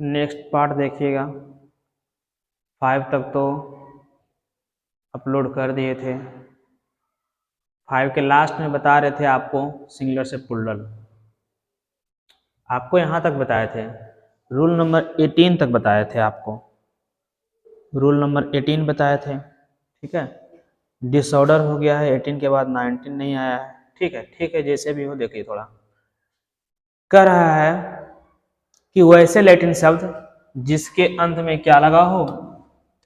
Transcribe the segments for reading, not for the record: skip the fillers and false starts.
Next part देखिएगा। 5 तक तो अपलोड कर दिए थे। 5 के लास्ट में बता रहे थे आपको सिंगुलर से प्लूरल, आपको यहाँ तक बताए थे। रूल नंबर 18 तक बताए थे आपको, रूल नंबर 18 बताए थे। ठीक है, डिसऑर्डर हो गया है, 18 के बाद 19 नहीं आया है। ठीक है, जैसे भी हो देखिए। थोड़ा कह रहा है कि वैसे लैटिन शब्द जिसके अंत में क्या लगा हो,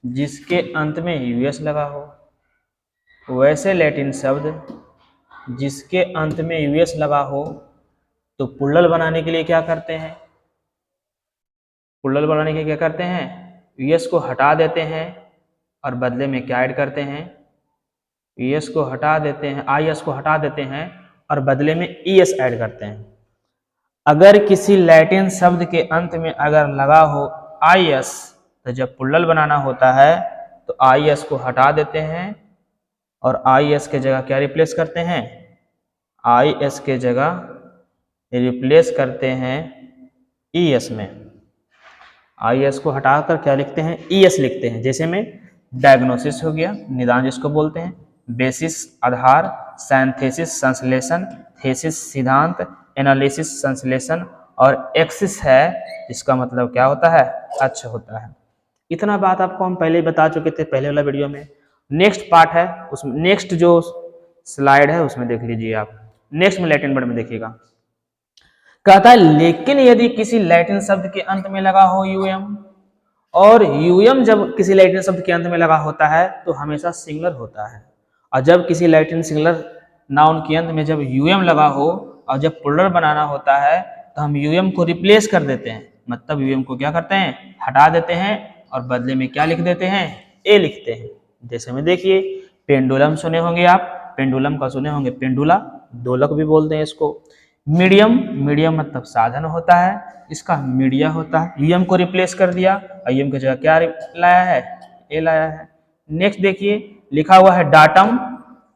जिसके अंत में यूएस लगा हो। वैसे लैटिन शब्द जिसके अंत में यूएस लगा हो तो प्लूरल बनाने के लिए क्या करते हैं, प्लूरल बनाने के लिए क्या करते हैं, यूएस को हटा देते हैं और बदले में क्या ऐड करते हैं, यूएस को हटा देते हैं, आईएस को हटा देते हैं और बदले में ईएस ऐड करते हैं। अगर किसी लैटिन शब्द के अंत में अगर लगा हो आईएस, तो जब प्लूरल बनाना होता है तो आईएस को हटा देते हैं और आईएस के जगह क्या रिप्लेस करते हैं, आईएस के जगह रिप्लेस करते हैं ईएस में। आईएस को हटाकर क्या लिखते हैं, ईएस लिखते हैं। जैसे में डायग्नोसिस हो गया, निदान जिसको बोलते हैं, बेसिस आधार, साइंथेसिस संश्लेषण, थेसिस सिद्धांत, एनालिसिस संश्लेषण और एक्सिस है जिसका मतलब क्या होता है, अच्छा होता है। इतना बात आपको हम पहले ही बता चुके थे पहले वाला वीडियो में। नेक्स्ट पार्ट है उसमें, नेक्स्ट जो स्लाइड है उसमें देख लीजिए आप। नेक्स्ट में लैटिन वर्ड में देखिएगा, कहता है लेकिन यदि किसी लैटिन शब्द के अंत में लगा हो यूएम, और यूएम जब किसी लैटिन शब्द के अंत में लगा होता है तो हमेशा सिंगुलर होता है। और जब किसी लैटिन सिंगुलर नाउन के अंत में जब यूएम लगा हो और जब प्लूरल बनाना होता है तो हम यूएम को रिप्लेस कर देते हैं, मतलब यूएम को क्या करते हैं, हटा देते हैं और बदले में क्या लिख देते हैं, ए लिखते हैं। जैसे में देखिए, पेंडुलम सुने होंगे आप, पेंडुलम का सुने होंगे पेंडुला, दोलक भी बोलते हैं इसको। मीडियम, मीडियम मतलब साधन होता है, इसका मीडिया होता है। यूएम को रिप्लेस कर दिया और यूएम की जगह क्या लाया है, ए लाया है। नेक्स्ट देखिए, लिखा हुआ है डाटम,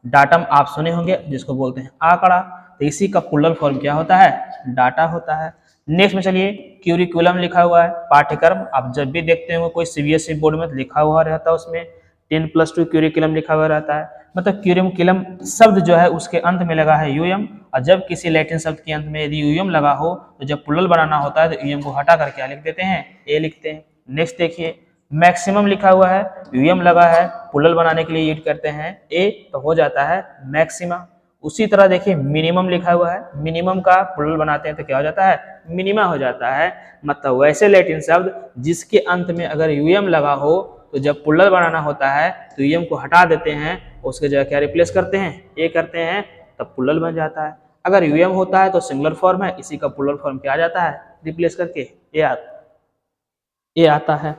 डाटम आप सुने होंगे जिसको बोलते हैं आंकड़ा, तो इसी का प्लूरल फॉर्म क्या होता है, डाटा होता है। नेक्स्ट में चलिए, क्यूरिकुलम लिखा हुआ है, पाठ्यक्रम। आप जब भी देखते होंगे कोई सीबीएसई बोर्ड में लिखा हुआ रहता है, उसमें 10+2 क्यूरिकुलम लिखा हुआ रहता है, मतलब क्यूरिकुलम शब्द जो है उसके अंत में लगा है यूएम, और जब किसी लैटिन शब्द के अंत में यदि यूएम लगा हो तो जब प्लूरल बनाना होता है तो यूएम को हटा कर क्या लिख देते हैं, ए लिखते हैं। नेक्स्ट देखिए, मैक्सिमम लिखा हुआ है, यूएम लगा है, प्लूरल बनाने के लिए यूज करते हैं ए, तो हो जाता है मैक्सिमा। उसी तरह देखिए, मिनिमम लिखा हुआ है, मिनिमम का प्लूरल बनाते हैं तो क्या हो जाता है, मिनिमा हो जाता है। मतलब वैसे लैटिन शब्द जिसके अंत में अगर यूएम लगा हो तो जब प्लूरल बनाना होता है तो यूएम को हटा देते हैं, उसके जगह क्या रिप्लेस करते हैं, ए करते हैं, तब प्लूरल बन जाता है। अगर यूएम होता है तो सिंगुलर फॉर्म है, इसी का प्लूरल फॉर्म क्या आ जाता है, रिप्लेस करके ए आता है।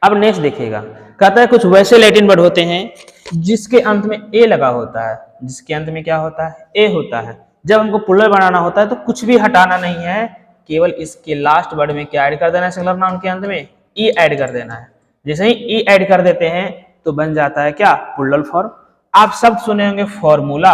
अब नेक्स्ट देखिएगा, कहता है कुछ वैसे लैटिन वर्ड होते हैं जिसके अंत में ए लगा होता है, जिसके अंत में क्या होता है, ए होता है। जब हमको प्लूरल बनाना होता है तो कुछ भी हटाना नहीं है, केवल इसके लास्ट वर्ड में क्या ऐड कर देना है, सिंगुलर नाउन के अंत में ई ऐड कर देना है। जैसे ही ई ऐड कर देते हैं तो बन जाता है क्या, प्लूरल फॉर्म। आप सब सुने होंगे फॉर्मूला,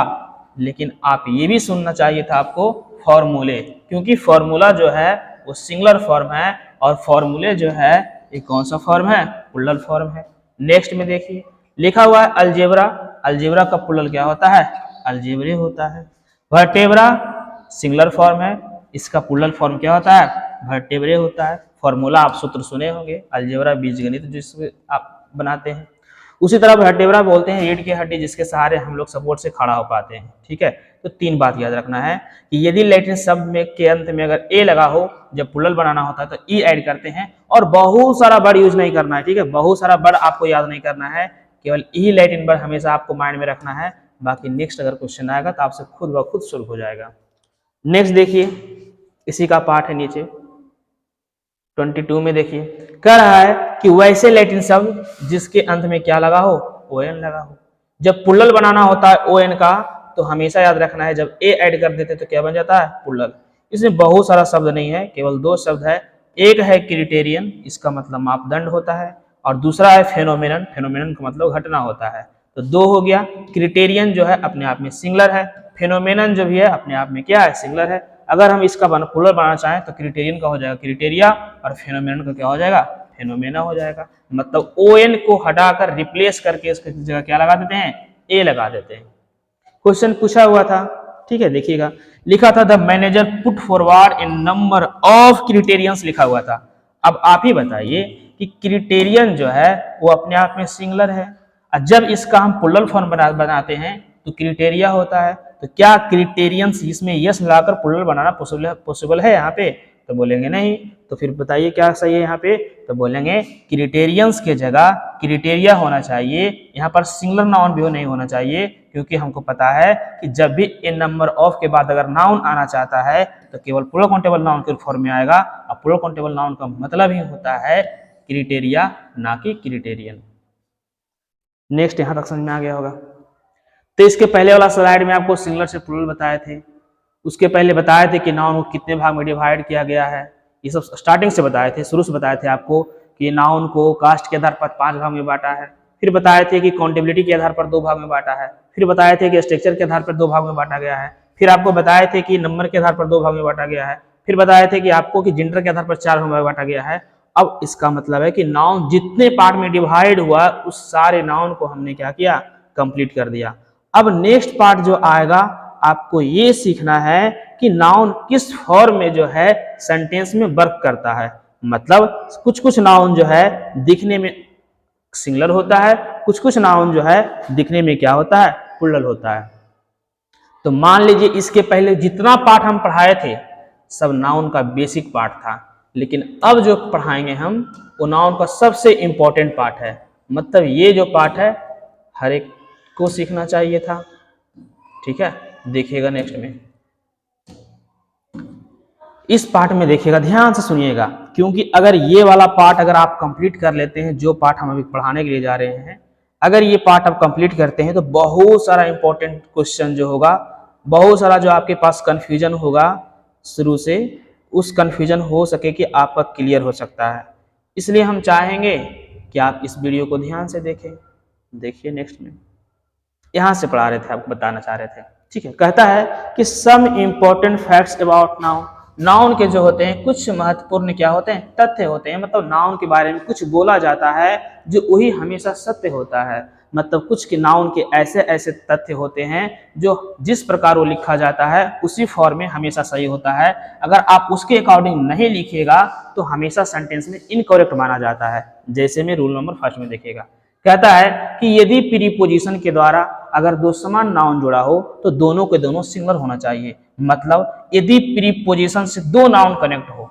लेकिन आप ये भी सुनना चाहिए था आपको फॉर्मूले, क्योंकि फॉर्मूला जो है वो सिंगुलर फॉर्म है और फॉर्मूले जो है ये कौन सा फॉर्म है, प्लूरल फॉर्म है। नेक्स्ट में देखिए, लिखा हुआ है अलजेब्रा, अलजेब्रा का प्लूरल क्या होता है, अलजेब्रे होता है। वर्टेब्रा सिंगुलर फॉर्म है, इसका प्लूरल फॉर्म क्या होता है, वर्टेब्रे होता है। फॉर्मूला आप सूत्र सुने होंगे, अलजेब्रा बीजगणित जिसमें आप बनाते हैं। उसी तरह वर्टेब्रा बोलते हैं रीढ़ की हड्डी जिसके सहारे हम लोग सपोर्ट से खड़ा हो पाते हैं। ठीक है, तो 3 बात याद रखना है कि यदि लैटिन शब्द में के अंत में अगर ए लगा हो, जब प्लूरल बनाना होता है तो ई ऐड करते हैं, और बहुत सारा वर्ड यूज नहीं करना है। ठीक है, बहुत सारा वर्ड आपको याद नहीं करना है, केवल ई लैटिन वर्ड हमेशा आपको माइंड में रखना है। बाकी नेक्स्ट अगर क्वेश्चन आएगा तो आपसे खुद ब खुद शुरू हो जाएगा। नेक्स्ट देखिए, इसी का पार्ट है नीचे 22 में देखिए, कह रहा है कि वैसे लैटिन शब्द जिसके अंत में क्या लगा हो, ओएन लगा हो। जब प्लूरल बनाना होता है ओएन का तो हमेशा याद रखना है, जब ए ऐड कर देते तो क्या बन जाता है, प्लूरल। इसमें बहुत सारा शब्द नहीं है, केवल 2 शब्द है। एक है क्रिटेरियन, इसका मतलब मापदंड होता है, और दूसरा है फेनोमेनन, फेनोमेनन का मतलब घटना होता है। तो 2 हो गया। क्रिटेरियन जो है अपने आप में सिंगुलर है, फेनोमेनन जो भी है अपने आप में क्या है, सिंगुलर है। अगर हम इसका प्लूरल बनाना चाहें तो क्रिटेरियन का हो जाएगा क्रिटेरिया और फेनोमेनन का क्या हो जाएगा फेनोमेना हो जाएगा। मतलब ON को हटाकर रिप्लेस करके इसकी जगह क्या लगा देते हैं A लगा देते हैं। क्वेश्चन पूछा हुआ था, ठीक है, देखिएगा लिखा था the manager put forward in number of criterions लिखा हुआ था। अब आप ही बताइए कि क्रिटेरियन जो है वो अपने आप में सिंगुलर है और जब इसका हम प्लूरल फॉर्म बनाते हैं तो क्रिटेरिया होता है। तो क्या क्रिटेरियंस इसमें यस लगाकर प्लूरल बनाना पॉसिबल है यहाँ पे? तो बोलेंगे नहीं। तो फिर बताइए क्या सही है यहाँ पे? तो बोलेंगे क्रिटेरियंस के जगह क्रिटेरिया होना चाहिए, यहाँ पर सिंगुलर नाउन भी नहीं होना चाहिए, क्योंकि हमको पता है कि जब भी इन नंबर ऑफ के बाद अगर नाउन आना चाहता है तो केवल प्लूरल काउंटेबल नाउन के फॉर्म में आएगा और प्लूरल काउंटेबल नाउन का मतलब ही होता है क्रिटेरिया, ना कि क्रिटेरियन। नेक्स्ट यहाँ तक समझ में आ गया होगा। तो इसके पहले वाला स्लाइड में आपको सिंगुलर से प्लूरल बताए थे, उसके पहले बताए थे कि नाउन को कितने भाग में डिवाइड किया गया है, ये सब स्टार्टिंग से बताए थे, शुरू से बताए थे आपको कि नाउन को कास्ट के आधार पर 5 भाग में बांटा है, फिर बताए थे कि काउंटेबिलिटी के आधार पर 2 भाग में बांटा है, फिर बताए थे कि स्ट्रक्चर के आधार पर 2 भाग में बांटा गया है, फिर आपको बताए थे कि नंबर के आधार पर 2 भाग में बांटा गया है, फिर बताए थे कि आपको कि जेंडर के आधार पर 4 भाग में बांटा गया है। अब इसका मतलब है कि नाउन जितने पार्ट में डिवाइड हुआ उस सारे नाउन को हमने क्या किया, कंप्लीट कर दिया। अब नेक्स्ट पार्ट जो आएगा आपको ये सीखना है कि नाउन किस फॉर्म में जो है सेंटेंस में वर्क करता है। मतलब कुछ कुछ नाउन जो है दिखने में सिंगुलर होता है, कुछ कुछ नाउन जो है दिखने में क्या होता है, प्लूरल होता है। तो मान लीजिए इसके पहले जितना पार्ट हम पढ़ाए थे सब नाउन का बेसिक पार्ट था, लेकिन अब जो पढ़ाएंगे हम वो नाउन का सबसे इंपॉर्टेंट पार्ट है। मतलब ये जो पार्ट है हर एक को सीखना चाहिए था, ठीक है। देखिएगा नेक्स्ट में, इस पार्ट में देखिएगा, ध्यान से सुनिएगा, क्योंकि अगर ये वाला पार्ट अगर आप कंप्लीट कर लेते हैं, जो पार्ट हम अभी पढ़ाने के लिए जा रहे हैं, अगर ये पार्ट आप कंप्लीट करते हैं तो बहुत सारा इंपॉर्टेंट क्वेश्चन जो होगा, बहुत सारा जो आपके पास कंफ्यूजन होगा शुरू से, उस कंफ्यूजन हो सके कि आपका क्लियर हो सकता है। इसलिए हम चाहेंगे कि आप इस वीडियो को ध्यान से देखें। देखिए नेक्स्ट में, यहां से पढ़ा रहे थे, आपको बताना चाह रहे थे, ठीक है। कहता है कि some important facts about noun, noun के जो होते हैं कुछ महत्वपूर्ण क्या होते हैं, तथ्य होते हैं। मतलब नाउन के बारे में कुछ बोला जाता है जो वही हमेशा सत्य होता है। मतलब कुछ के नाउन के ऐसे ऐसे तथ्य होते हैं जो जिस प्रकार वो लिखा जाता है उसी फॉर्म में हमेशा सही होता है। अगर आप उसके अकॉर्डिंग नहीं लिखिएगा तो हमेशा सेंटेंस में इनकरेक्ट माना जाता है। जैसे में रूल नंबर 1 में देखिएगा, कहता है कि यदि प्रीपोजिशन के द्वारा अगर दो समान नाउन जुड़ा हो तो दोनों के दोनों सिंगुलर होना चाहिए। मतलब यदि प्रीपोजिशन से 2 नाउन कनेक्ट हो,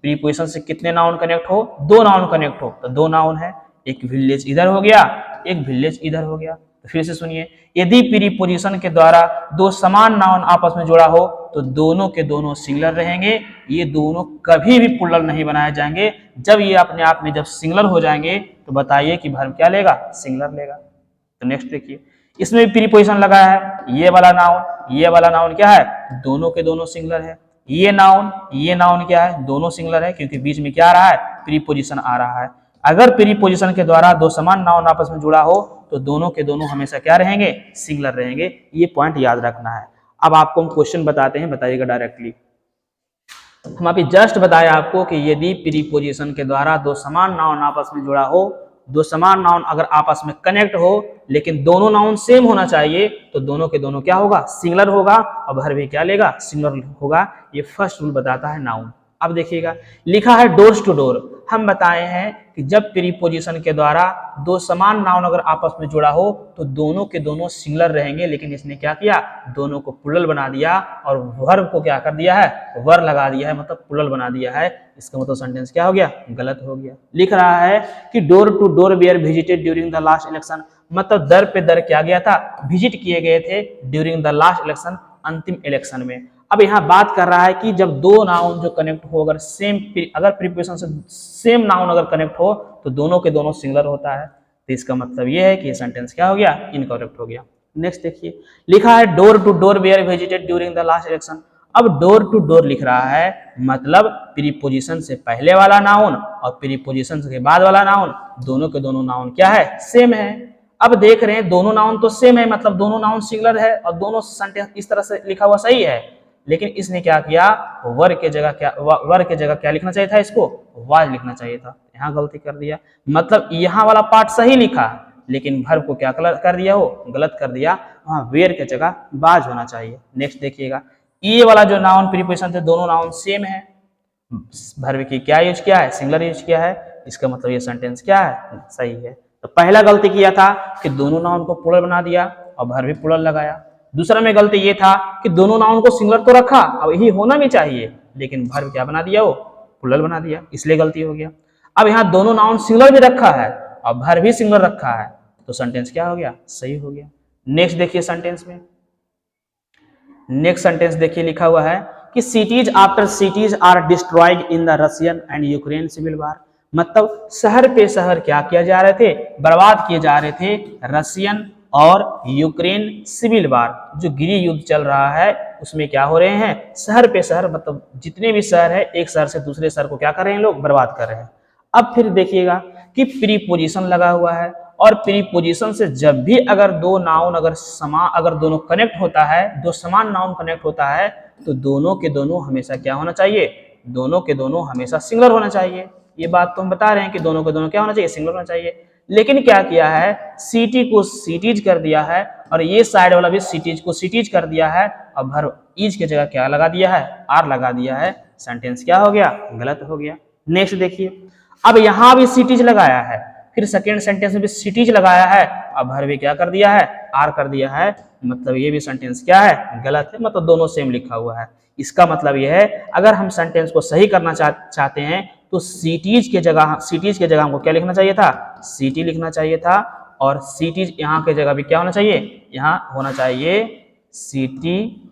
प्रीपोजिशन से कितने नाउन कनेक्ट हो, 2 नाउन कनेक्ट हो, तो 2 नाउन है, एक विलेज इधर हो गया, एक विलेज इधर हो गया। तो फिर से सुनिए, यदि प्रीपोजिशन के द्वारा 2 समान नाउन आपस में जुड़ा हो तो दोनों के दोनों सिंगुलर रहेंगे। ये दोनों कभी भी प्लूरल नहीं बनाए जाएंगे। जब ये अपने आप में जब सिंगुलर हो जाएंगे तो बताइए कि वर्ब क्या लेगा, सिंगुलर लेगा। तो नेक्स्ट देखिए, इसमें भी प्रीपोजिशन लगा है, ये वाला नाउन क्या है, दोनों के दोनों सिंगुलर है। ये नाउन क्या है, दोनों सिंगुलर है, क्योंकि बीच में क्या आ रहा है, प्रीपोजिशन आ रहा है। अगर प्रीपोजिशन के द्वारा 2 समान नाउन आपस में जुड़ा हो तो दोनों के दोनों हमेशा क्या रहेंगे, सिंगुलर रहेंगे। ये पॉइंट याद रखना है। अब आपको हम क्वेश्चन बताते हैं, बताइएगा डायरेक्टली। हम अभी जस्ट बताए आपको कि यदि प्रीपोजिशन के द्वारा 2 समान नाउन आपस में जुड़ा हो, 2 समान नाउन अगर आपस में कनेक्ट हो लेकिन दोनों नाउन सेम होना चाहिए तो दोनों के दोनों क्या होगा, सिंगुलर होगा और वर्ब भी क्या लेगा, सिंगुलर होगा। ये फर्स्ट रूल बताता है नाउन। अब देखिएगा, लिखा है डोर्स टू डोर। हम बताए हैं कि जब प्रीपोजिशन के द्वारा 2 समान नाउन अगर आपस में जुड़ा हो तो दोनों के दोनों सिंगुलर रहेंगे, लेकिन इसने क्या किया, दोनों को प्लूरल बना दिया और वर्ब को क्या कर दिया है, वर लगा दिया है, मतलब प्लूरल बना दिया है। इसका मतलब सेंटेंस क्या हो गया, गलत हो गया। लिख रहा है कि door to door were visited during the last election, मतलब दर पे दर क्या गया था, विजिट किए गए थे ड्यूरिंग द लास्ट इलेक्शन, अंतिम इलेक्शन में। अब यहाँ बात कर रहा है कि जब 2 नाउन जो कनेक्ट हो, अगर प्रीपोजिशन से सेम नाउन अगर कनेक्ट हो तो दोनों के दोनों सिंगुलर होता है। तो इसका मतलब ये है कि ये सेंटेंस क्या हो गया, इनकरेक्ट हो गया। नेक्स्ट देखिए, लिखा है door to door were visited during the last election. अब डोर टू डोर लिख रहा है, मतलब प्रीपोजिशन से पहले वाला नाउन और प्रीपोजिशन के बाद वाला नाउन, दोनों के दोनों नाउन क्या है, सेम है। अब देख रहे हैं दोनों नाउन तो सेम है, मतलब दोनों नाउन सिंगुलर है और दोनों सेंटेंस इस तरह से लिखा हुआ सही है। लेकिन इसने क्या किया, वर के जगह क्या लिखना चाहिए था, इसको वाज लिखना चाहिए था, यहाँ गलती कर दिया। मतलब यहाँ वाला पार्ट सही लिखा लेकिन वर्ब को क्या कर दिया, हो गलत कर दिया, वहां वेयर के जगह वाज होना चाहिए। नेक्स्ट देखिएगा, ये वाला जो नाउन प्रीपोजिशन थे दोनों नाउन सेम है, वर्ब की क्या यूज किया है, सिंगुलर यूज किया है, इसका मतलब ये सेंटेंस क्या है, सही है। तो पहला गलती किया था कि दोनों नाउन को प्लुरल बना दिया और वर्ब भी प्लुरल लगाया। दूसरा में गलती ये था कि दोनों नाउन को सिंगुलर तो रखा, अब यही होना भी चाहिए, लेकिन वर्ब क्या बना दिया, वो प्लुरल बना दिया, इसलिए गलती हो गया। अब यहाँ दोनों नाउन सिंगुलर भी रखा है और वर्ब भी सिंगुलर रखा है, तो सेंटेंस क्या हो गया, सही हो गया। नेक्स्ट देखिए सेंटेंस में, नेक्स्ट सेंटेंस देखिए लिखा हुआ है कि cities after cities are destroyed in the Russian and Ukraine civil war. मतलब शहर पे शहर क्या किया जा रहे थे, बर्बाद किए जा रहे थे, रशियन और यूक्रेन सिविल वार जो गृह युद्ध चल रहा है उसमें क्या हो रहे हैं, शहर पे शहर, मतलब जितने भी शहर है एक शहर से दूसरे शहर को क्या कर रहे हैं, लोग बर्बाद कर रहे हैं। अब फिर देखिएगा कि प्रीपोजिशन लगा हुआ है और प्रीपोजिशन से जब भी अगर दो नाउन अगर दोनों कनेक्ट होता है, दो समान नाउन कनेक्ट होता है, तो दोनों के दोनों हमेशा क्या होना चाहिए, दोनों के दोनों हमेशा सिंगुलर होना चाहिए। ये बात तो हम बता रहे हैं कि दोनों के दोनों क्या होना चाहिए, सिंगुलर होना चाहिए। लेकिन क्या किया है, सिटी को सिटीज कर दिया है और ये साइड वाला भी सिटीज को सिटीज कर दिया है और वर्ब इज के जगह क्या लगा दिया है, आर लगा दिया है, सेंटेंस क्या हो गया, गलत हो गया। नेक्स्ट देखिए, अब यहां भी सिटीज लगाया है, फिर सेकेंड सेंटेंस में भी सिटीज लगाया है, अब वर्ब भी क्या कर दिया है, आर कर दिया है, मतलब ये भी सेंटेंस क्या है, गलत है, मतलब दोनों सेम लिखा हुआ है। इसका मतलब यह है अगर हम सेंटेंस को सही करना चाहते हैं तो सिटीज के जगह हमको क्या लिखना चाहिए था, सिटी लिखना चाहिए था, और सिटीज यहाँ के जगह भी क्या होना चाहिए, यहाँ होना चाहिए सिटी,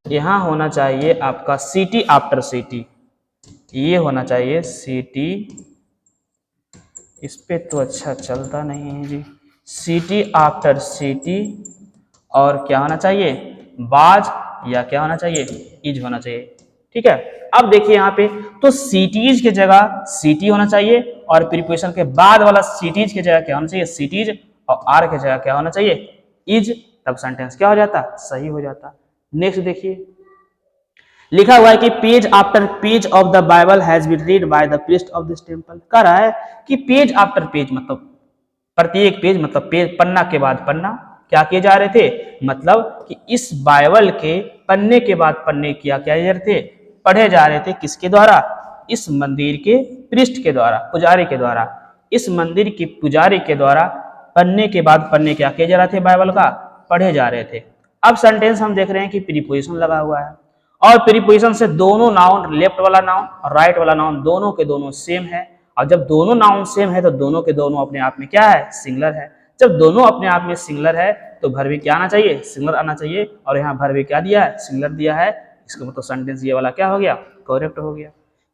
यहाँ होना चाहिए आपका सिटी आफ्टर सिटी, ये होना चाहिए सिटी, इस पे तो अच्छा चलता नहीं है जी, सिटी आफ्टर सिटी, और क्या होना चाहिए, वाज या क्या होना चाहिए, इज होना चाहिए। ठीक है, अब देखिए यहाँ पे तो सिटीज के जगह सिटी होना चाहिए और प्रीपोजिशन के बाद वाला सिटीज के जगह क्या होना चाहिए, सिटीज, और आर के जगह क्या होना चाहिए, इज, तब सेंटेंस क्या हो जाता, सही हो जाता। नेक्स्ट देखिए लिखा हुआ है कि page after page of the Bible has been read by the priest of this temple. कह रहा है कि पेज आफ्टर पेज मतलब प्रत्येक पेज, मतलब पेज पन्ना के बाद पन्ना क्या किए जा रहे थे, मतलब कि इस बाइबल के पन्ने के बाद पन्ने क्या जा रहे थे, पढ़े जा रहे थे, किसके द्वारा, इस मंदिर के पृष्ठ के द्वारा, पुजारी के द्वारा, इस मंदिर के पुजारी के द्वारा पन्ने के बाद पन्ने क्या किए जा रहे थे, बाइबल का पढ़े जा रहे थे। अब सेंटेंस हम देख रहे हैं कि प्रीपोजिशन लगा हुआ है और प्रीपोजिशन से दोनों नाउन, लेफ्ट वाला नाउन और राइट वाला नाउन दोनों के दोनों सेम है, और जब दोनों नाउन सेम है तो दोनों के दोनों अपने आप में क्या है, सिंगुलर है। जब दोनों अपने आप में सिंगुलर है तो वर्ब भी क्या आना चाहिए, सिंगुलर आना चाहिए, और यहाँ वर्ब भी क्या दिया है, सिंगुलर दिया है। इसका मतलब सेंटेंस ये वाला क्या हो गया, करेक्ट हो गया।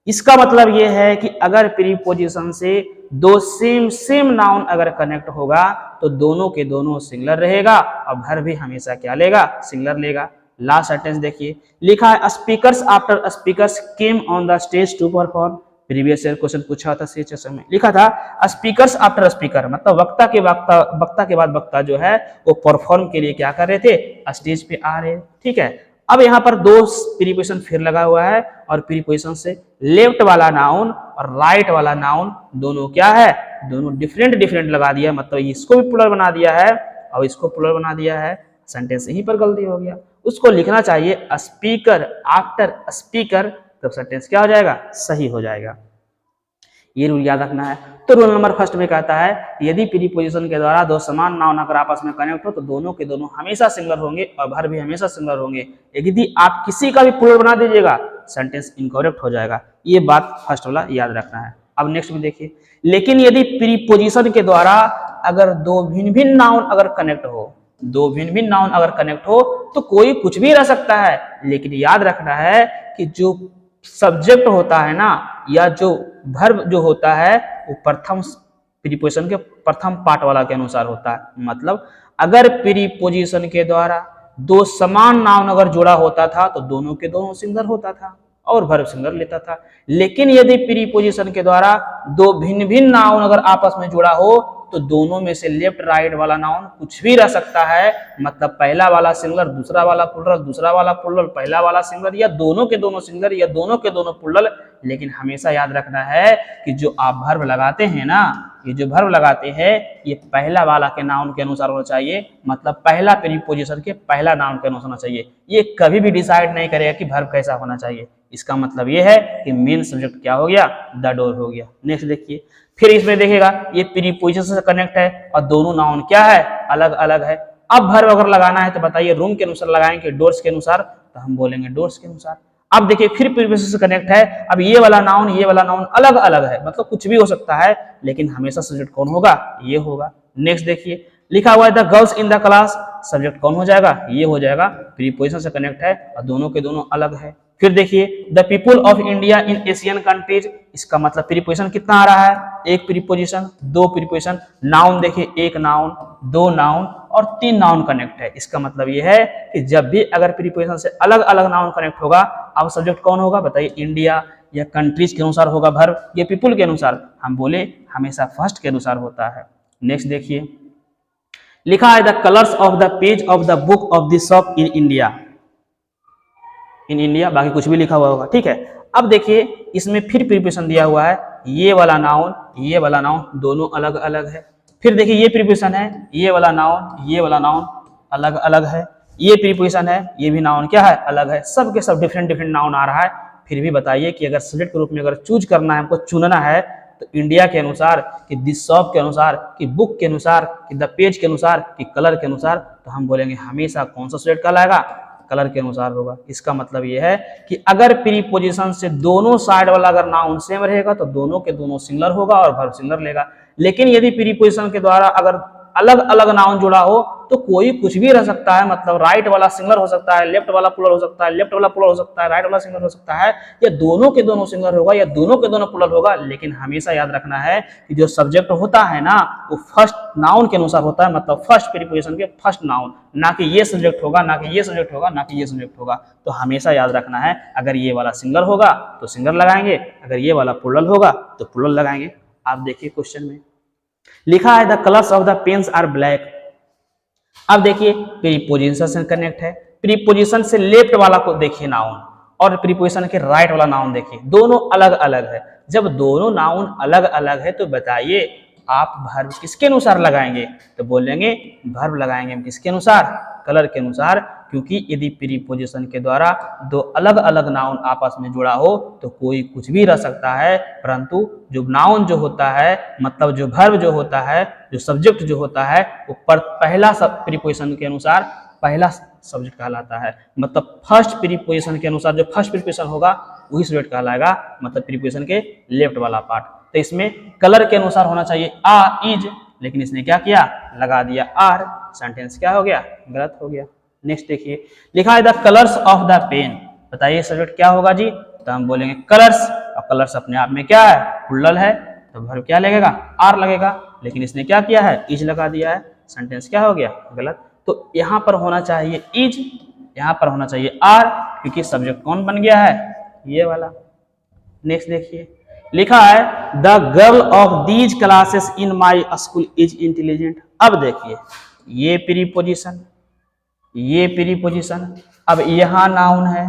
इसका मतलब ये है कि अगर प्रीपोजिशन से दो सेम नाउन अगर कनेक्ट होगा तो दोनों के दोनों सिंगुलर रहेगा और वर्ब भी हमेशा क्या लेगा, सिंगुलर लेगा। लास्ट सेंटेंस देखिए लिखा है speakers after speakers came on the stage to perform. Previous year question पूछा था सीएचएस में, लिखा था स्पीकर्स आफ्टर स्पीकर, मतलब वक्ता के बाद वक्ता जो है वो परफॉर्म के लिए क्या कर रहे थे, स्टेज पे आ रहे। ठीक है, अब यहाँ पर दो प्रीपोजिशन फिर लगा हुआ है और प्रीपोजिशन से लेफ्ट वाला नाउन और राइट वाला नाउन दोनों क्या है, दोनों डिफरेंट लगा दिया, मतलब इसको भी प्लुरल बना दिया है और इसको प्लुरल बना दिया है। सेंटेंस यहीं पर गलती हो गया, उसको लिखना चाहिए स्पीकर आफ्टर स्पीकर, तब सेंटेंस क्या हो जाएगा, सही हो जाएगा। ये रूल याद रखना है। तो रूल नंबर फर्स्ट में कहता है यदि प्रीपोजिशन के द्वारा दो समान नाउन अगर आपस में कनेक्ट हो तो दोनों के दोनों हमेशा सिंगुलर होंगे और वर्ब भी हमेशा सिंगुलर होंगे। यदि आप किसी का भी प्लुरल बना दीजिएगा सेंटेंस इनकरेक्ट हो जाएगा। ये बात फर्स्ट वाला याद रखना है। अब नेक्स्ट में देखिए, लेकिन यदि प्रीपोजिशन के द्वारा अगर दो भिन्न नाउन अगर कनेक्ट हो, दो भिन्न नाउन अगर कनेक्ट हो तो कोई कुछ भी रह सकता है, लेकिन याद रखना है कि जो सब्जेक्ट होता है ना या जो वर्ब जो होता है वो प्रथम प्रीपोजिशन के प्रथम पार्ट वाला के अनुसार होता है। मतलब अगर प्रीपोजिशन के द्वारा दो समान नाउन अगर जुड़ा होता था तो दोनों के दोनों सिंगुलर होता था और वर्ब सिंगुलर लेता था। लेकिन यदि प्रीपोजिशन के द्वारा दो भिन्न नाउन अगर आपस में जुड़ा हो तो दोनों में से लेफ्ट राइट वाला नाउन कुछ भी रह सकता है, मतलब पहला वाला सिंगुलर, दूसरा वाला प्लूरल, दूसरा वाला प्लूरल, पहला वाला सिंगुलर, या दोनों के दोनों सिंगुलर, या दोनों के दोनों प्लूरल। लेकिन हमेशा याद रखना है कि जो आप वर्ब लगाते हैं ना, ये जो वर्ब लगाते हैं ये पहला वाला के नाउन के अनुसार होना चाहिए, मतलब पहला प्रीपोजिशन के पहला नाउन के अनुसार होना चाहिए। ये कभी भी डिसाइड नहीं करेगा कि वर्ब कैसा होना चाहिए। इसका मतलब ये है कि मेन सब्जेक्ट क्या हो गया, द डोर हो गया। नेक्स्ट देखिए, फिर इसमें देखेगा ये प्रीपोजिशन से कनेक्ट है और दोनों नाउन क्या है, अलग अलग है। अब वर्ब अगर लगाना है तो बताइए रूम के अनुसार लगाएंगे, डोर्स के अनुसार, तो हम बोलेंगे डोर्स के अनुसार। अब देखिए फिर प्रीपोजिशन से कनेक्ट है, अब ये वाला नाउन अलग अलग है, मतलब कुछ भी हो सकता है, लेकिन हमेशा सब्जेक्ट कौन होगा, ये होगा। नेक्स्ट देखिए, लिखा हुआ है the girls in the class, subject कौन हो जाएगा, ये हो जाएगा, प्रीपोजिशन से कनेक्ट है और दोनों के दोनों अलग है। फिर देखिए the people of India in Asian countries, इसका मतलब प्रीपोजिशन कितना आ रहा है, एक प्रीपोजिशन, दो प्रीपोजिशन, नाउन देखिए एक नाउन, दो नाउन और तीन नाउन कनेक्ट है। इसका मतलब ये है कि जब भी अगर प्रीपोजिशन से अलग अलग नाउन कनेक्ट होगा, अब सब्जेक्ट कौन होगा बताइए, इंडिया या कंट्रीज के अनुसार होगा वर्ब, या पीपुल के अनुसार, हम बोले हमेशा फर्स्ट के अनुसार होता है। नेक्स्ट देखिए, लिखा है the colours of the page of the book of the shop in India, in India, बाकी कुछ भी लिखा हुआ होगा, ठीक है। अब देखिए इसमें फिर प्रीपोजिशन दिया हुआ है, ये वाला नाउन दोनों अलग अलग है। फिर देखिए ये प्रीपोजिशन है, ये वाला नाउन अलग अलग है, ये प्रीपोजिशन है, ये भी नाउन क्या है, अलग है। सब के सब डिफरेंट डिफरेंट नाउन आ रहा है। फिर भी बताइए कि अगर सब्जेक्ट के रूप में अगर चूज करना है, हमको चुनना है, तो इंडिया के अनुसार, कि दिस शॉप के अनुसार, कि बुक के अनुसार, कि द पेज के अनुसार, कि कलर के अनुसार, तो हम बोलेंगे हमेशा कौन सा सब्जेक्ट कहलाएगा, कलर के अनुसार होगा। इसका मतलब यह है कि अगर प्रीपोजिशन से दोनों साइड वाला अगर नाउन सेम रहेगा तो दोनों के दोनों सिंगुलर होगा और वर्ब सिंगुलर लेगा। लेकिन यदि प्रीपोजिशन के द्वारा अगर अलग अलग नाउन जुड़ा हो तो कोई कुछ भी रह सकता है, मतलब राइट वाला सिंगुलर हो सकता है, लेफ्ट वाला प्लूरल हो सकता है, लेफ्ट वाला प्लूरल हो सकता है, राइट वाला सिंगुलर हो सकता है, या दोनों के दोनों सिंगुलर होगा या दोनों के दोनों प्लूरल होगा। लेकिन हमेशा याद रखना है कि जो सब्जेक्ट होता है ना वो फर्स्ट नाउन के अनुसार होता है, मतलब फर्स्ट प्रीपोजिशन के फर्स्ट नाउन, ना कि ये सब्जेक्ट होगा, ना कि ये सब्जेक्ट होगा, ना कि ये सब्जेक्ट होगा। तो हमेशा याद रखना है, अगर ये वाला सिंगुलर होगा तो सिंगुलर लगाएंगे, अगर ये वाला प्लूरल होगा तो प्लूरल लगाएंगे। आप देखिए क्वेश्चन में लिखा है the colours of the pens are black. अब देखिए प्रीपोजिशन से कनेक्ट है, प्रीपोजिशन से लेफ्ट वाला को देखिए नाउन, और प्रीपोजिशन के राइट वाला नाउन देखिए, दोनों अलग अलग है। जब दोनों नाउन अलग अलग है तो बताइए आप वर्ब किसके अनुसार लगाएंगे, तो बोलेंगे वर्ब लगाएंगे हम किसके अनुसार, कलर के अनुसार, क्योंकि यदि प्रीपोजिशन के द्वारा दो अलग अलग नाउन आपस में जुड़ा हो तो कोई कुछ भी रह सकता है, परंतु जो नाउन जो होता है, मतलब जो वर्ब जो होता है, जो सब्जेक्ट जो होता है, वो पहला प्रीपोजिशन के अनुसार पहला सब्जेक्ट कहलाता है, मतलब फर्स्ट प्रीपोजिशन के अनुसार जो फर्स्ट प्रीपोजिशन होगा वही सब्जेक्ट कहलाएगा, मतलब प्रीपोजिशन के लेफ्ट वाला पार्ट। तो इसमें कलर के अनुसार होना चाहिए आ इज, लेकिन इसने क्या किया, लगा दिया आर, सेंटेंस क्या हो गया, गलत हो गया। नेक्स्ट देखिए, लिखा है the colours of the pen, बताइए सब्जेक्ट क्या होगा जी, तो हम बोलेंगे कलर्स, और कलर्स अपने आप में क्या है, प्लूरल है, तो वर्ब क्या लगेगा, आर लगेगा, लेकिन इसने क्या किया है, इज लगा दिया है, सेंटेंस क्या हो गया, गलत। तो यहाँ पर होना चाहिए इज, यहाँ पर होना चाहिए आर, क्योंकि सब्जेक्ट कौन बन गया है, ये वाला। नेक्स्ट देखिए, लिखा है the girl of these classes in my school is intelligent. अब देखिए ये प्रीपोजिशन, ये प्रीपोजिशन, अब यहाँ नाउन है,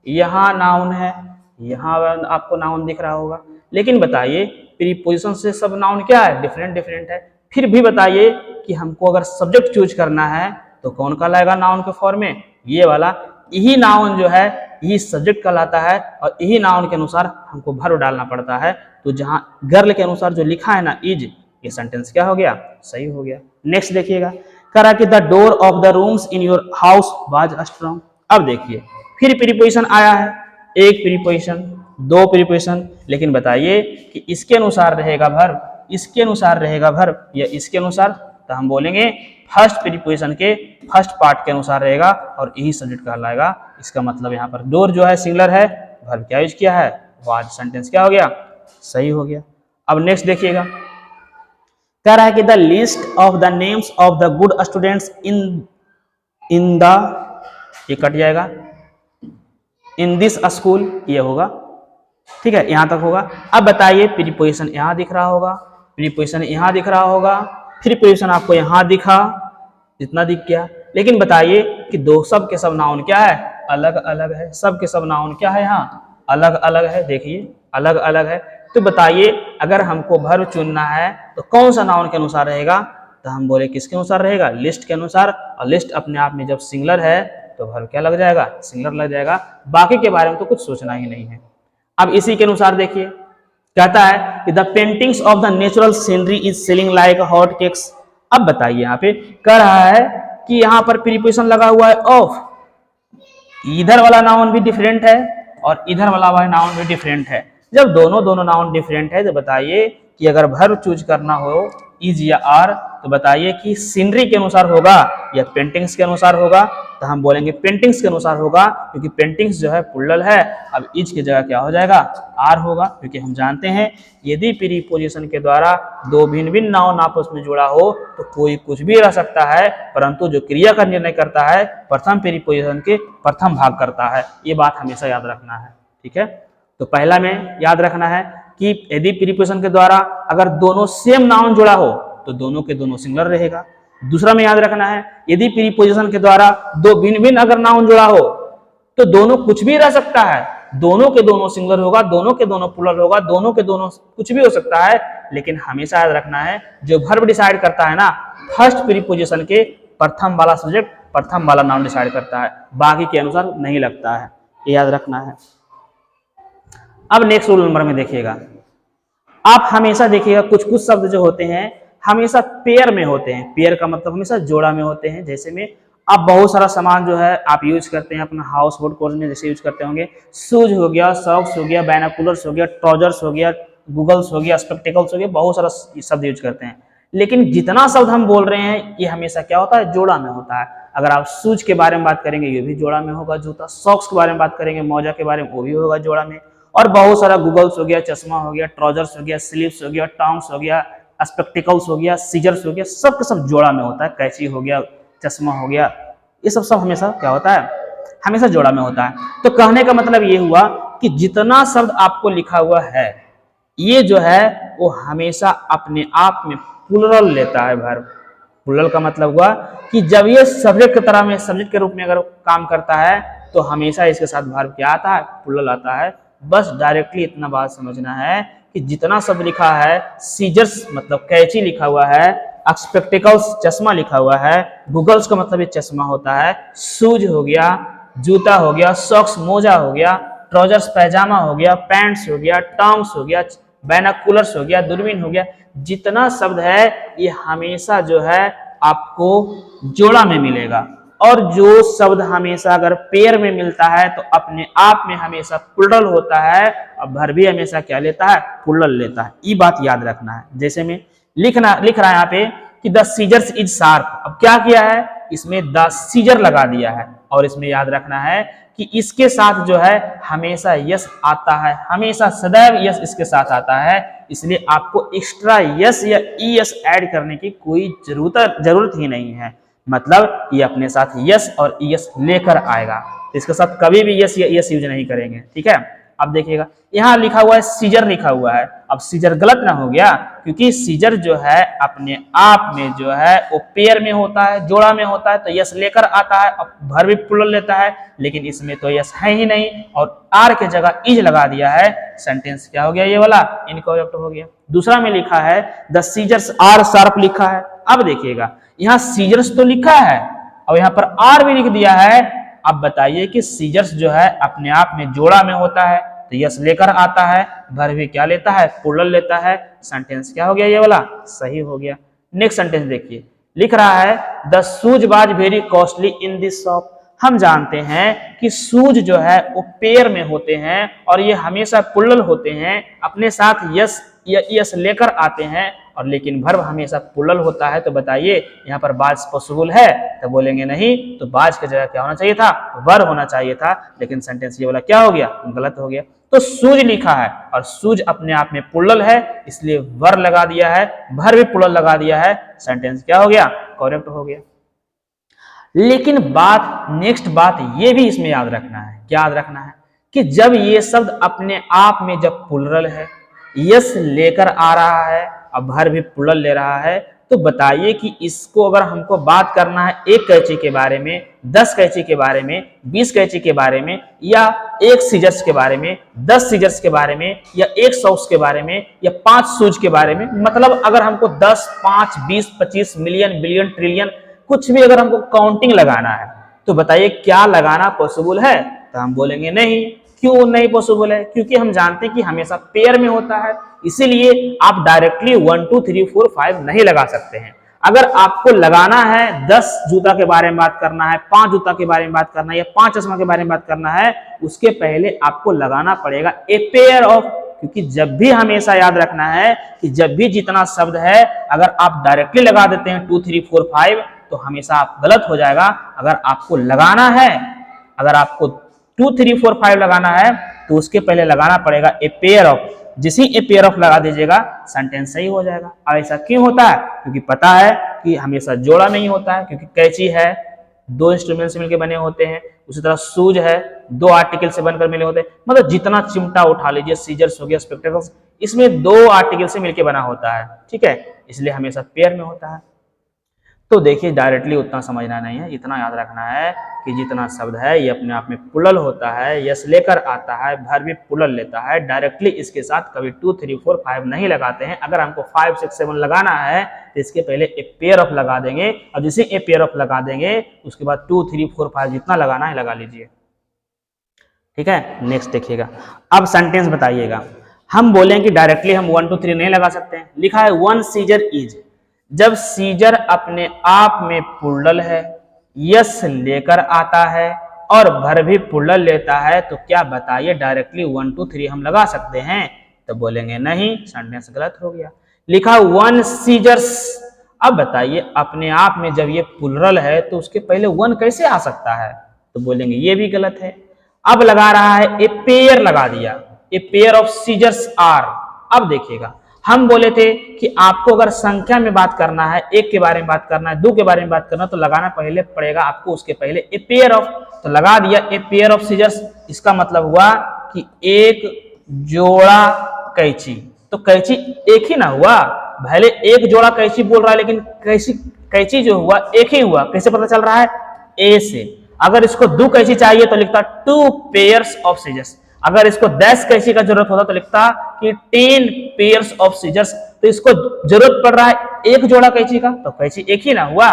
यहाँ नाउन है, यहाँ आपको नाउन दिख रहा होगा, लेकिन बताइए प्रीपोजिशन से सब नाउन क्या है, डिफरेंट डिफरेंट है। फिर भी बताइए कि हमको अगर सब्जेक्ट चूज करना है तो कौन कहलाएगा नाउन के फॉर्म में, ये वाला। यही नाउन जो है यही सब्जेक्ट कहलाता है, और यही नाउन के अनुसार हमको वर्ब डालना पड़ता है। तो जहाँ गर्ल के अनुसार जो लिखा है ना इज, ये सेंटेंस क्या हो गया, सही हो गया। नेक्स्ट देखिएगा, करा कि the door of the rooms in your house was strong. अब देखिए फिर प्रीपोजिशन आया है, एक प्रीपोजिशन, दो प्रीपोजिशन, लेकिन बताइए कि इसके अनुसार रहेगा वर्ब, इसके अनुसार रहेगा वर्ब, या इसके अनुसार, तो हम बोलेंगे फर्स्ट प्रीपोजिशन के फर्स्ट पार्ट के अनुसार रहेगा और यही सब्जेक्ट कहलाएगा। इसका मतलब यहाँ पर डोर जो है सिंगुलर है, वर्ब क्या यूज किया है, वाज, सेंटेंस क्या हो गया, सही हो गया। अब नेक्स्ट देखिएगा, कह रहा है कि the list of the names of the good students in the, ये कट जाएगा, इन दिस स्कूल, ये होगा, ठीक है, यहां तक होगा। अब बताइए प्रीपोजिशन यहाँ दिख रहा होगा, प्रीपोजिशन यहाँ दिख रहा होगा, प्रीपोजिशन आपको यहाँ दिखा, जितना दिख गया। लेकिन बताइए कि दो सब के सब नाउन क्या है, अलग अलग है। सब के सब नाउन क्या है, यहाँ अलग अलग है। देखिए अलग अलग है। तो बताइए अगर हमको वर्ब चुनना है तो कौन सा नाउन के अनुसार रहेगा, तो हम बोले किसके अनुसार रहेगा, लिस्ट के अनुसार। और लिस्ट अपने आप में जब सिंगुलर है तो वर्ब क्या लग जाएगा, सिंगुलर लग जाएगा। बाकी के बारे में तो कुछ सोचना ही नहीं है। अब इसी के अनुसार देखिए, कहता है कि the paintings of the natural scenery is selling like hot cakes. अब बताइए यहाँ पे कह रहा है कि यहाँ पर प्रीपोजिशन लगा हुआ है ऑफ, इधर वाला नाउन भी डिफरेंट है और इधर वाला नाउन भी डिफरेंट है। जब दोनों नाउन डिफरेंट है तो बताइए कि अगर वर्ब चूज करना हो इज या आर, तो बताइए कि सीनरी के अनुसार होगा या पेंटिंग्स के अनुसार होगा, तो हम बोलेंगे पेंटिंग्स के अनुसार होगा, क्योंकि पेंटिंग्स जो है प्लूरल है। अब इज की जगह क्या हो जाएगा, आर होगा, क्योंकि हम जानते हैं यदि प्रीपोजिशन के द्वारा दो भिन्न भिन्न नाउन आपस में जुड़ा हो तो कोई कुछ भी रह सकता है, परंतु जो क्रिया का निर्णय करता है प्रथम प्रीपोजिशन के प्रथम भाग करता है। ये बात हमेशा याद रखना है, ठीक है। तो पहला में याद रखना है कि यदि प्रीपोजिशन के द्वारा अगर दोनों सेम नाउन जुड़ा हो तो दोनों के दोनों सिंगुलर रहेगा। दूसरा में याद रखना है यदि प्रीपोजिशन के द्वारा दो भिन्न भिन्न अगर नाउन जुड़ा हो तो दोनों कुछ भी रह सकता है, दोनों के दोनों सिंगुलर होगा, दोनों के दोनों प्लूरल होगा, दोनों के दोनों कुछ भी हो सकता है। लेकिन हमेशा याद रखना है जो वर्ब डिसाइड करता है ना, फर्स्ट प्रीपोजिशन के प्रथम वाला सब्जेक्ट प्रथम वाला नाउन डिसाइड करता है, बाकी के अनुसार नहीं लगता है, ये याद रखना है। अब नेक्स्ट रूल नंबर में देखिएगा, आप हमेशा देखिएगा कुछ कुछ शब्द जो होते हैं हमेशा पेयर में होते हैं। पेयर का मतलब हमेशा जोड़ा में होते हैं। जैसे में आप बहुत सारा सामान जो है आप यूज करते हैं अपना हाउस होल्ड कोर्स में, जैसे यूज करते होंगे, शूज हो गया, सॉक्स हो गया, बाइनोकुलर्स हो गया, ट्राउजर्स हो गया, गूगल्स हो गया, स्पेक्टिकल्स हो गया, बहुत सारा शब्द यूज करते हैं। लेकिन जितना शब्द हम बोल रहे हैं ये हमेशा क्या होता है, जोड़ा में होता है। अगर आप शूज के बारे में बात करेंगे ये भी जोड़ा में होगा, जूता। सॉक्स के बारे में बात करेंगे, मोजा के बारे में, वो भी होगा जोड़ा में। और बहुत सारा गूगल्स हो गया, चश्मा हो गया, ट्राउजर्स हो गया, स्लीव्स हो गया, टॉन्ग्स हो गया, स्पेक्टिकल्स हो गया, सीजर्स हो गया, सब के सब जोड़ा में होता है। कैंची हो गया, चश्मा हो गया, ये सब हमेशा क्या होता है, हमेशा जोड़ा में होता है। तो कहने का मतलब ये हुआ कि जितना शब्द आपको लिखा हुआ है ये जो है वो हमेशा अपने आप में प्लूरल लेता है वर्ब। प्लूरल का मतलब हुआ कि जब ये सब्जेक्ट की तरह में, सब्जेक्ट के रूप में अगर काम करता है तो हमेशा इसके साथ वर्ब क्या आता है, प्लूरल आता है। बस डायरेक्टली इतना बात समझना है कि जितना शब्द लिखा है, सीजर्स मतलब कैंची लिखा हुआ है, स्पेक्टिकल्स चश्मा लिखा हुआ है, गूगल्स का मतलब ये चश्मा होता है, शूज हो गया, जूता हो गया, सॉक्स मोजा हो गया, ट्राउजर्स पैजामा हो गया, पैंट्स हो गया, टॉन्ग्स हो गया, बाइनोकुलर्स हो गया, दूरबीन हो गया, जितना शब्द है ये हमेशा जो है आपको जोड़ा में मिलेगा। और जो शब्द हमेशा अगर पेयर में मिलता है तो अपने आप में हमेशा प्लूरल होता है और वर्ब भी हमेशा क्या लेता है, प्लूरल लेता है। ये बात याद रखना है। जैसे में लिख रहा है यहाँ पे कि द सीजर्स इज शार्प। अब क्या किया है, इसमें द सीजर लगा दिया है और इसमें याद रखना है कि इसके साथ जो है हमेशा यस आता है, हमेशा सदैव यस इसके साथ आता है। इसलिए आपको एक्स्ट्रा यस या ईएस ऐड करने की कोई जरूरत ही नहीं है। मतलब ये अपने साथ यस और ईएस लेकर आएगा, तो इसके साथ कभी भी यस या ईएस यूज नहीं करेंगे, ठीक है। अब देखिएगा यहाँ लिखा हुआ है सीजर लिखा हुआ है। अब सीजर गलत ना हो गया, क्योंकि सीजर जो है अपने आप में जो है वो पेयर में होता है, जोड़ा में होता है, तो यस लेकर आता है। अब वर्ब भी प्लूरल लेता है, लेकिन इसमें तो यस है ही नहीं और आर के जगह इज लगा दिया है। सेंटेंस क्या हो गया, ये वाला इनकरेक्ट हो गया। दूसरा में लिखा है द सीजर्स आर शार्प लिखा है। अब देखिएगा यहाँ सीजर्स तो लिखा है और यहाँ पर आर भी लिख दिया है। अब बताइए कि सीजर्स जो है अपने आप में जोड़ा में होता है तो यस लेकर आता है, वर्ब भी क्या लेता है, प्लूरल लेता है। सेंटेंस क्या हो गया, ये वाला सही हो गया। नेक्स्ट सेंटेंस देखिए, लिख रहा है the shoes was very costly in this shop. हम जानते हैं कि शूज जो है वो पेयर में होते हैं और ये हमेशा प्लूरल होते हैं, अपने साथ यस या यस लेकर आते हैं, और लेकिन वर्ब हमेशा प्लूरल होता है। तो बताइए यहाँ पर बाज पॉसिबल है, तो बोलेंगे नहीं, तो बाज की जगह क्या होना चाहिए था, वर्ब होना चाहिए था। लेकिन सेंटेंस ये वाला क्या हो गया, गलत हो गया। तो शूज लिखा है और शूज अपने आप में प्लूरल है, इसलिए वर्ब लगा दिया है, वर्ब भी प्लूरल लगा दिया है। सेंटेंस क्या हो गया, करेक्ट हो गया। लेकिन नेक्स्ट बात ये भी इसमें याद रखना है, क्या याद रखना है कि जब ये शब्द अपने आप में जब प्लूरल है, यस लेकर आ रहा है, अब वर्ब भी प्लूरल ले रहा है, तो बताइए कि इसको अगर हमको बात करना है एक कैंची के बारे में, 10 कैंची के बारे में, 20 कैंची के बारे में, या एक सीजर्स के बारे में, 10 सीजर्स के बारे में, या एक सॉक्स के बारे में, या 5 शूज के बारे में, मतलब अगर हमको 10, 5, 20, 25 मिलियन, बिलियन, ट्रिलियन कुछ भी अगर हमको काउंटिंग लगाना है तो बताइए क्या लगाना पॉसिबल है? तो हम बोलेंगे नहीं। क्यों नहीं पॉसिबल है? क्योंकि हम जानते हैं कि हमेशा पेयर में होता है, इसीलिए आप डायरेक्टली 1 2 3 4 5 नहीं लगा सकते हैं। अगर आपको लगाना है 10 जूता के बारे में बात करना है, 5 जूता के बारे में बात करना है, या 5 चश्मा के बारे में बात करना है, उसके पहले आपको लगाना पड़ेगा ए पेयर ऑफ। क्योंकि जब भी हमेशा याद रखना है कि जब भी जितना शब्द है अगर आप डायरेक्टली लगा देते हैं 2 3 4 5 तो हमेशा आप गलत हो जाएगा। अगर आपको लगाना है, अगर आपको 2 3 4 5 लगाना है तो उसके पहले लगाना पड़ेगा ए पेयर ऑफ। जिसे ए पेयर ऑफ लगा दीजिएगा सेंटेंस सही हो जाएगा। अब ऐसा क्यों होता है? क्योंकि पता है कि हमेशा जोड़ा नहीं होता है, क्योंकि कैंची है 2 इंस्ट्रूमेंट से मिलकर बने होते हैं, उसी तरह शूज है 2 आर्टिकल से बनकर मिले होते हैं। मतलब जितना चिमटा उठा लीजिए, सीजर्स हो गया, स्पेक्टेकल्स, इसमें 2 आर्टिकल से मिलकर बना होता है, ठीक है, इसलिए हमेशा पेयर में होता है। तो देखिए डायरेक्टली उतना समझना नहीं है, इतना याद रखना है कि जितना शब्द है ये अपने आप में प्लुरल होता है, यस लेकर आता है, भर भी प्लुरल लेता है। डायरेक्टली इसके साथ कभी 2 3 4 5 नहीं लगाते हैं। अगर हमको 5 6 7 लगाना है तो इसके पहले एक पेयर ऑफ लगा देंगे, और जिसे एक पेयर ऑफ लगा देंगे उसके बाद 2 3 4 5 जितना लगाना है लगा लीजिए, ठीक है। नेक्स्ट देखिएगा, अब सेंटेंस बताइएगा। हम बोलें कि डायरेक्टली हम 1 2 3 नहीं लगा सकते हैं। लिखा है 1 सीजर इज। जब सीजर अपने आप में प्लुरल है, यस लेकर आता है और भर भी प्लुरल लेता है, तो क्या बताइए डायरेक्टली 1 2 3 हम लगा सकते हैं? तो बोलेंगे नहीं, सेंटेंस गलत हो गया। लिखा 1 सीजर्स। अब बताइए अपने आप में जब ये प्लुरल है तो उसके पहले 1 कैसे आ सकता है? तो बोलेंगे ये भी गलत है। अब लगा रहा है ए पेयर लगा दिया, a pair of scissors are. अब देखिएगा हम बोले थे कि आपको अगर संख्या में बात करना है, 1 के बारे में बात करना है, 2 के बारे में बात करना है, तो लगाना पहले पड़ेगा आपको उसके पहले ए पेयर ऑफ। तो लगा दिया ए पेयर ऑफ सीजर्स। इसका मतलब हुआ कि एक जोड़ा कैंची। तो कैंची एक ही ना हुआ, भले एक जोड़ा कैंची बोल रहा है लेकिन कैंची जो हुआ एक ही हुआ। कैसे पता चल रहा है? ए से। अगर इसको 2 कैंची चाहिए तो लिखता 2 पेयर्स ऑफ सीजर्स। अगर इसको 10 कैंची का जरूरत होता तो लिखता कि 10 पेयर्स ऑफ सीजर्स। तो इसको जरूरत पड़ रहा है एक जोड़ा कैंची का, तो कैंची एक ही ना हुआ।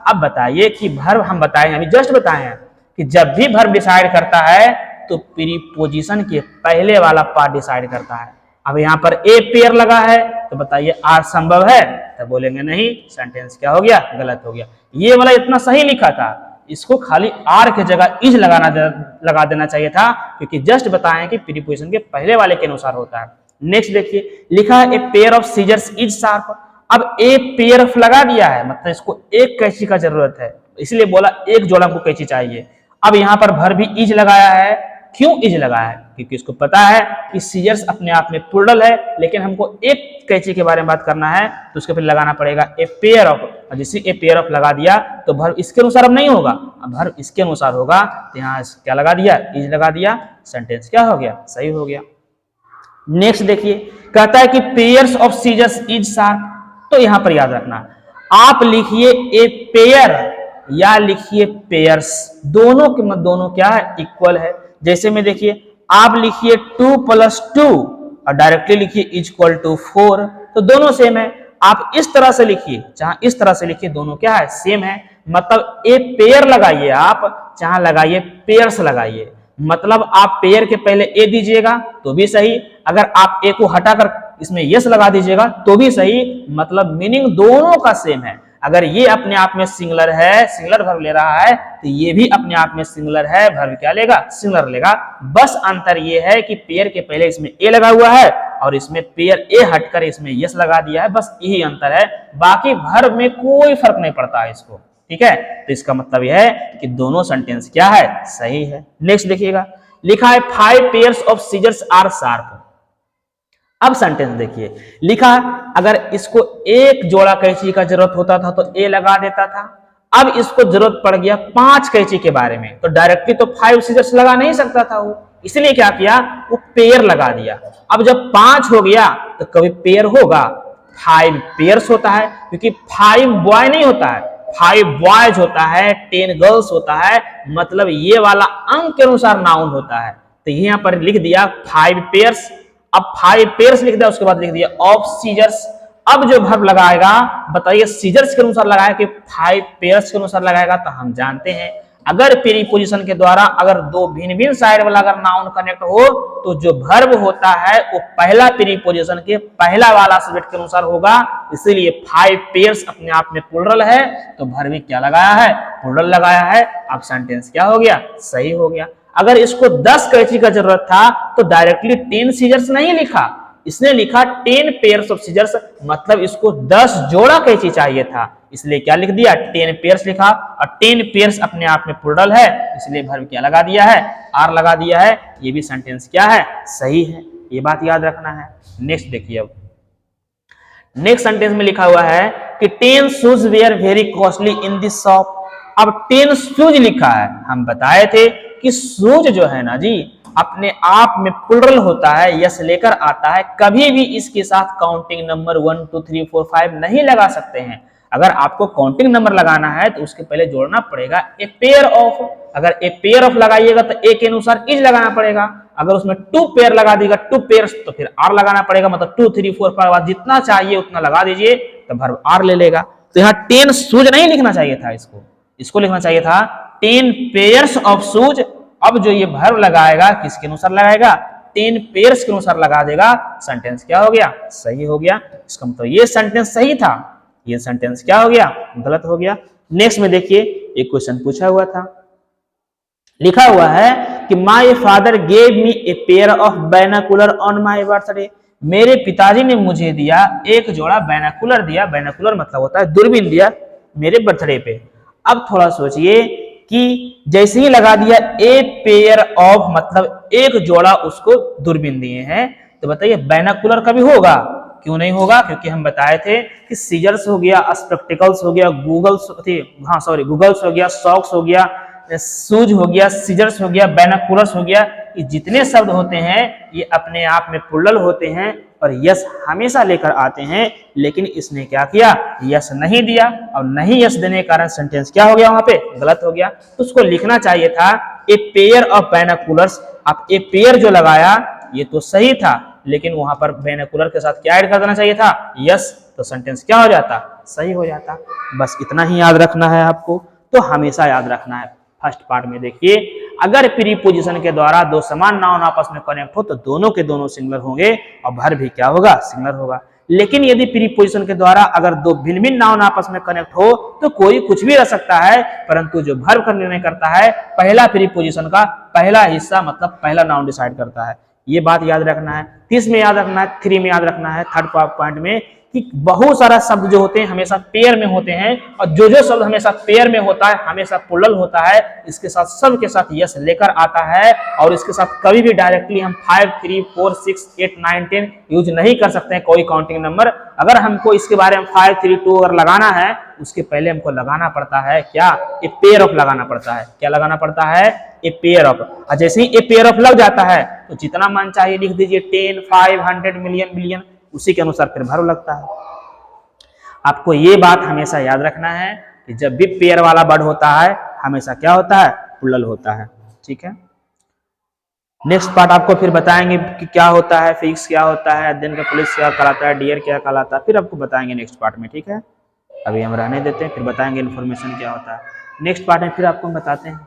अब बताइए कि वर्ब हम बताएं, अभी जस्ट बताए हैं कि जब भी वर्ब डिसाइड करता है तो प्रीपोजिशन के पहले वाला पार्ट डिसाइड करता है। अब यहाँ पर ए पेयर लगा है तो बताइए आर संभव है? तो बोलेंगे नहीं, सेंटेंस क्या हो गया? गलत हो गया। ये वाला इतना सही लिखा था, इसको खाली आर के जगह इज लगा देना चाहिए था, क्योंकि जस्ट बताएं कि प्रीपोजिशन के पहले वाले के अनुसार होता है। नेक्स्ट देखिए, लिखा है a pair of scissors is sharp. अब ए पेयर ऑफ लगा दिया है, मतलब इसको एक कैंची का जरूरत है, इसलिए बोला एक जोड़ा को कैंची चाहिए। अब यहाँ पर भर भी इज लगाया है। क्यों इज लगाया है? क्योंकि इसको पता है कि सीजर्स अपने आप में प्लुरल है, लेकिन हमको एक कैंची के बारे में बात करना है तो उसके पहले लगाना पड़ेगा ए पेयर ऑफ। और जिसे ए पेयर ऑफ लगा दिया तो वर्ब इसके अनुसार अब नहीं होगा, अब वर्ब इसके अनुसार होगा। तो यहाँ क्या लगा दिया? इज लगा दिया। सेंटेंस क्या हो गया? सही हो गया। नेक्स्ट देखिए, कहता है कि pairs of scissors is sharp. तो यहां पर याद रखना, आप लिखिए ए पेयर या लिखिए पेयर्स, दोनों के मत दोनों क्या है? इक्वल है। जैसे में देखिए, आप लिखिए 2 + 2 और डायरेक्टली लिखिए इज इक्वल टू 4, तो दोनों सेम है। आप इस तरह से लिखिए, जहां इस तरह से लिखिए, दोनों क्या है? सेम है। मतलब ए पेयर लगाइए, आप जहां लगाइए पेयर्स लगाइए। मतलब आप पेयर के पहले ए दीजिएगा तो भी सही, अगर आप ए को हटाकर इसमें यस लगा दीजिएगा तो भी सही। मतलब मीनिंग दोनों का सेम है। अगर ये अपने आप में सिंगुलर है, सिंगुलर वर्ब ले रहा है, तो ये भी अपने आप में सिंगुलर है, वर्ब क्या लेगा? सिंगुलर लेगा। बस अंतर ये है कि पेयर के पहले इसमें ए लगा हुआ है और इसमें पेयर ए हटकर इसमें यस लगा दिया है, बस यही अंतर है। बाकी वर्ब में कोई फर्क नहीं पड़ता है इसको, ठीक है। तो इसका मतलब यह है कि दोनों सेंटेंस क्या है? सही है। नेक्स्ट देखिएगा, लिखा है 5 pairs of scissors are sharp. अब सेंटेंस देखिए, लिखा अगर इसको एक जोड़ा कैंची का जरूरत होता था तो ए लगा देता था। अब इसको जरूरत पड़ गया 5 कैंची के बारे में, तो डायरेक्टली तो 5 सीजर्स लगा नहीं सकता था वो, इसलिए क्या किया? वो पेयर लगा दिया। अब जब 5 हो गया तो कभी पेयर होगा? 5 पेयर्स होता है, क्योंकि 5 बॉय नहीं होता है, 5 बॉयज होता है, 10 गर्ल्स होता है, मतलब ये वाला अंक के अनुसार नाउन होता है। तो यहाँ पर लिख दिया 5 पेयर्स। अब 5 पेयर्स लिख दिया, उसके बाद लिख दिया ऑफ सीजर्स। अब जो वर्ब लगाएगा बताइए सीजर्स के अनुसार लगाया कि 5 पेयर्स के अनुसार लगाएगा। तो हम जानते हैं अगर प्रीपोजिशन के द्वारा अगर दो भिन्न भिन्न साइड वाला अगर नाउन कनेक्ट हो तो जो वर्ब होता है वो पहला प्रीपोजिशन के पहला वाला सब्जेक्ट के अनुसार होगा। इसीलिए 5 पेयर्स अपने आप में प्लुरल है, तो वर्ब में क्या लगाया है, प्लुरल लगाया है। अब सेंटेंस क्या हो गया, सही हो गया। अगर इसको 10 कैंची का जरूरत था तो डायरेक्टली 10 सीजर्स नहीं लिखा, इसने लिखा 10 पेयर्स ऑफ सीजर्स, मतलब इसको 10 जोड़ा कैंची चाहिए था, इसलिए क्या लिख दिया 10 पेयर्स लिखा। और 10 पेयर्स अपने आप में प्लुरल है, इसलिए वर्ब क्या लगा दिया है, आर लगा दिया है। ये भी सेंटेंस क्या है, सही है, ये बात याद रखना है। नेक्स्ट देखिए, अब नेक्स्ट सेंटेंस में लिखा हुआ है कि 10 shoes were very costly in this shop. अब 10 शूज लिखा है, हम बताए थे कि शूज जो है ना जी अपने आप में प्लुरल होता है, यस लेकर आता है, कभी भी इसके साथ काउंटिंग नंबर 1 2 3 4 5 नहीं लगा सकते हैं। अगर आपको काउंटिंग नंबर लगाना है तो उसके पहले जोड़ना पड़ेगा ए पेयर ऑफ। अगर ए पेयर ऑफ लगाइएगा तो ए के अनुसार इज लगाना पड़ेगा। अगर उसमें 2 पेयर लगा देगा 2 पेयर्स तो फिर आर लगाना पड़ेगा, मतलब 2 3 4 5 जितना चाहिए उतना लगा दीजिए तो वर्ब आर ले लेगा। तो यहाँ 10 शूज नहीं लिखना चाहिए था, इसको लिखना चाहिए था 10 पेयर्स ऑफ शूज। अब जो ये वर्ब लगाएगा किसके अनुसार लगाएगा, 10 पेयर्स के अनुसार लगा देगा। सेंटेंस क्या हो गया, सही हो गया। इसका मतलब ये सेंटेंस सही था, ये सेंटेंस क्या हो गया, गलत हो गया। नेक्स्ट में देखिए एक क्वेश्चन पूछा हुआ था, लिखा हुआ है कि my father gave me A pair of binocular on my birthday. मेरे पिताजी ने मुझे दिया एक जोड़ा बाइनोकुलर दिया, बाइनोकुलर मतलब होता है दूरबीन दिया मेरे बर्थडे पे। अब थोड़ा सोचिए कि जैसे ही लगा दिया ए पेयर ऑफ मतलब एक जोड़ा उसको दूरबीन दिए हैं, तो बताइए बाइनोकुलर कभी होगा, क्यों नहीं होगा, क्योंकि हम बताए थे कि सीजर्स हो गया, स्पेक्टिकल्स हो गया, गूगल्स हो गया, सॉक्स हो गया, शूज हो गया, सीजर्स हो गया, बाइनोकुलर्स हो गया, ये जितने शब्द होते हैं ये अपने आप में प्लुरल होते हैं और यस हमेशा लेकर आते हैं। लेकिन इसने क्या किया, यस नहीं दिया, और नहीं यस देने के कारण सेंटेंस क्या हो गया, वहां पे गलत हो गया। तो उसको लिखना चाहिए था ए पेयर ऑफ बाइनोकुलर्स। आप ए पेयर जो लगाया ये तो सही था, लेकिन वहां पर बाइनोकुलर के साथ क्या ऐड कर देना चाहिए था, यस, तो सेंटेंस क्या हो जाता, सही हो जाता। बस इतना ही याद रखना है आपको, तो हमेशा याद रखना है। फर्स्ट पार्ट में देखिए, अगर प्रीपोजिशन के द्वारा दो समान नाउन आपस में कनेक्ट हो तो दोनों के दोनों सिंगुलर होंगे और वर्ब भी क्या होगा, सिंगुलर होगा। लेकिन यदि प्रीपोजिशन के द्वारा अगर दो भिन्न भिन्न नाउन आपस में कनेक्ट हो तो कोई कुछ भी रह सकता है, परंतु जो वर्ब का निर्णय करता है पहला प्रीपोजिशन का पहला हिस्सा मतलब पहला नाउन डिसाइड करता है। ये बात याद रखना है। 30 में याद रखना है, 3 में याद रखना है, थर्ड पॉइंट में कि बहुत सारा शब्द जो होते हैं हमेशा पेयर में होते हैं, और जो जो शब्द हमेशा पेयर में होता है हमेशा प्लुरल होता है। इसके साथ सब के साथ यस लेकर आता है, और इसके साथ कभी भी डायरेक्टली हम 5 3 4 6 8 9 10 यूज नहीं कर सकते हैं कोई काउंटिंग नंबर। अगर हमको इसके बारे में 5 3 2 अगर लगाना है उसके पहले हमको लगाना पड़ता है क्या, ए पेयर ऑफ लगाना पड़ता है। क्या लगाना पड़ता है, ए पेयर ऑफ। और जैसे ही ए पेयर ऑफ लग जाता है तो जितना मन चाहिए लिख दीजिए, 10 5 100 मिलियन बिलियन, उसी के अनुसार फिर वर्ब लगता है। आपको ये बात हमेशा याद रखना है कि जब भी पेयर वाला वर्ड होता है हमेशा क्या होता है, प्लुरल होता है। ठीक है, नेक्स्ट पार्ट आपको फिर बताएंगे कि क्या होता है, फिक्स क्या होता है, अध्ययन का पुलिस क्या कहलाता है, डियर क्या कहलाता है, फिर आपको बताएंगे नेक्स्ट पार्ट में। ठीक है, अभी हम रहने देते हैं, फिर बताएंगे इन्फॉर्मेशन क्या होता है। नेक्स्ट पार्ट में फिर आपको बताते हैं।